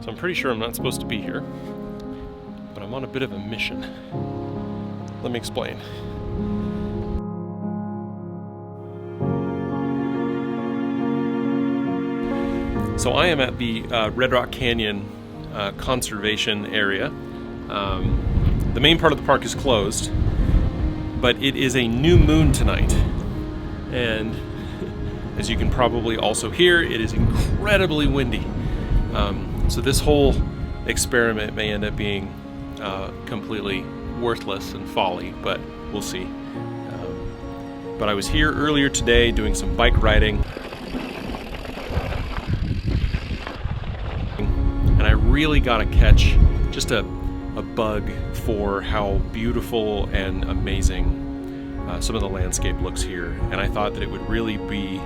So I'm pretty sure I'm not supposed to be here, but I'm on a bit of a mission. Let me explain. So I am at the Red Rock Canyon conservation area. The main part of the park is closed, but it is a new moon tonight. And as you can probably also hear, it is incredibly windy. So this whole experiment may end up being completely worthless and folly, but we'll see. But I was here earlier today doing some bike riding, and I really got to catch just a bug for how beautiful and amazing some of the landscape looks here. And I thought that it would really be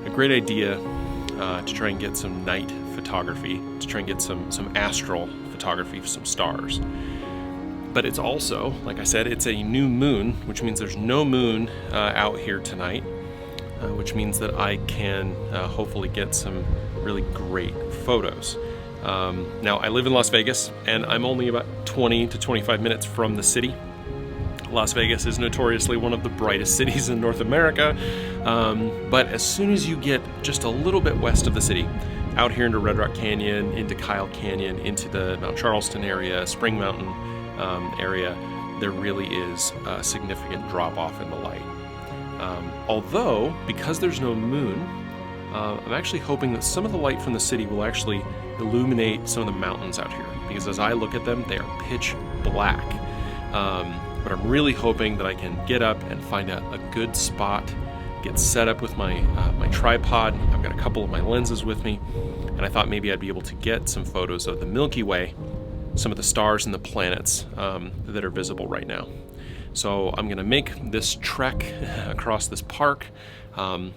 a great idea to try and get some night photography, to try and get some astral photography of some stars. But it's also, like I said, it's a new moon, which means there's no moon out here tonight, which means that I can hopefully get some really great photos. Now, I live in Las Vegas, and I'm only about 20 to 25 minutes from the city. Las Vegas is notoriously one of the brightest cities in North America, but as soon as you get just a little bit west of the city, out here into Red Rock Canyon, into Kyle Canyon, into the Mount Charleston area, Spring Mountain area, there really is a significant drop-off in the light. Although, because there's no moon, I'm actually hoping that some of the light from the city will actually illuminate some of the mountains out here, because as I look at them, they are pitch black. But I'm really hoping that I can get up and find a good spot, get set up with my tripod. I've got a couple of my lenses with me, and I thought maybe I'd be able to get some photos of the Milky Way, some of the stars and the planets that are visible right now. So I'm gonna make this trek across this park, and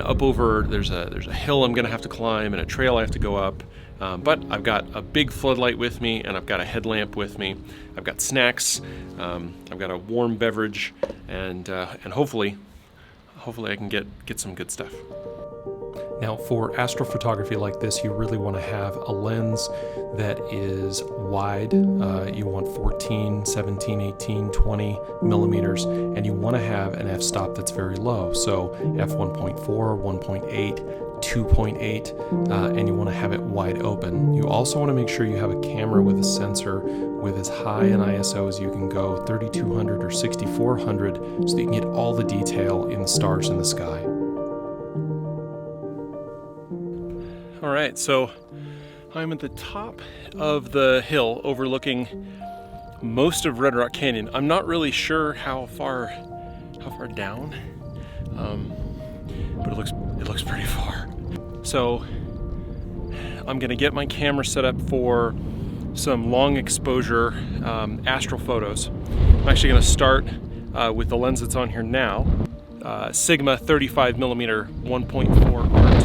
up over, there's a hill I'm gonna have to climb and a trail I have to go up. But I've got a big floodlight with me, and I've got a headlamp with me. I've got snacks. I've got a warm beverage, and hopefully I can get some good stuff. Now, for astrophotography like this, you really want to have a lens that is wide. You want 14, 17, 18, 20 millimeters, and you want to have an f-stop that's very low. So f1.4, 1.8, 2.8, and you want to have it wide open. You also want to make sure you have a camera with a sensor with as high an ISO as you can go, 3200 or 6400, so that you can get all the detail in the stars in the sky. All right, so I'm at the top of the hill overlooking most of Red Rock Canyon. I'm not really sure how far down, but it looks pretty far. So I'm gonna get my camera set up for some long exposure astral photos. I'm actually gonna start with the lens that's on here now, Sigma 35mm 1.4 art.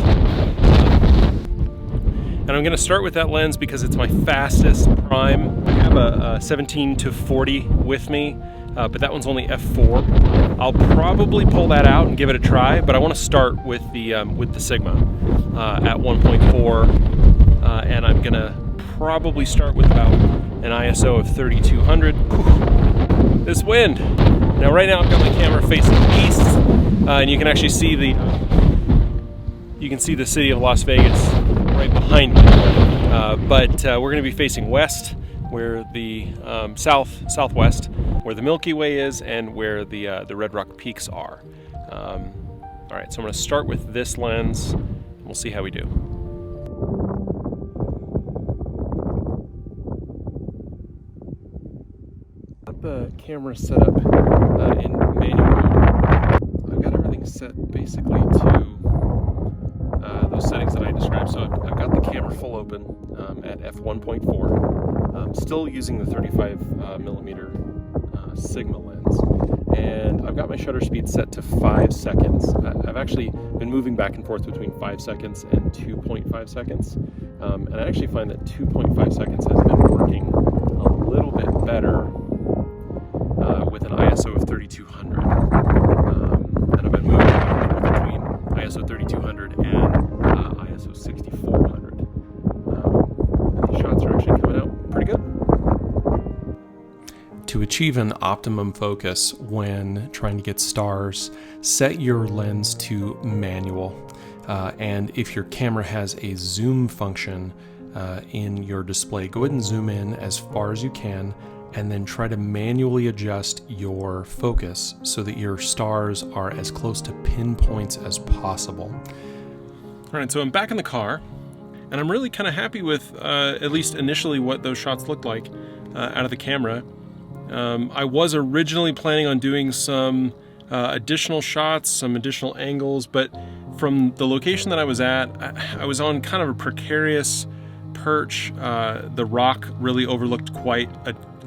And I'm gonna start with that lens because it's my fastest prime. I have a 17 to 40 with me, but that one's only f4. I'll probably pull that out and give it a try, but I want to start with the Sigma at 1.4, and I'm gonna probably start with about an ISO of 3200. Whew. This wind. Now right now I've got my camera facing east, and you can actually see the city of Las Vegas right behind me. But we're going to be facing west, where the southwest, where the Milky Way is, and where the Red Rock peaks are. All right, so I'm going to start with this lens, and we'll see how we do. Got the camera set up in manual mode. I've got everything set basically to those settings that I described. So I've got the camera full open at f1.4. I'm still using the 35mm Sigma lens, and I've got my shutter speed set to 5 seconds. I've actually been moving back and forth between 5 seconds and 2.5 seconds, and I actually find that 2.5 seconds has been working a little bit better with an ISO of 3200. And I've been moving back and forth between ISO 3200 and ISO 6400. to achieve an optimum focus when trying to get stars, set your lens to manual. And if your camera has a zoom function in your display, go ahead and zoom in as far as you can, and then try to manually adjust your focus so that your stars are as close to pinpoints as possible. All right, so I'm back in the car, and I'm really kind of happy with, at least initially, what those shots looked like out of the camera. I was originally planning on doing some additional shots, some additional angles, but from the location that I was at, I was on kind of a precarious perch. The rock really overlooked quite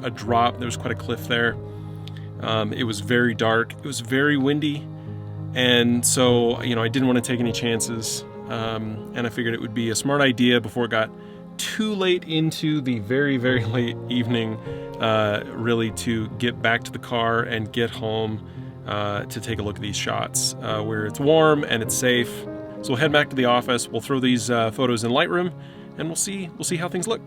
a drop. There was quite a cliff there. It was very dark. It was very windy. And so, I didn't want to take any chances. And I figured it would be a smart idea before it got too late into the very, very late evening, really to get back to the car and get home to take a look at these shots where it's warm and it's safe. So we'll head back to the office. We'll throw these photos in Lightroom, and we'll see how things look.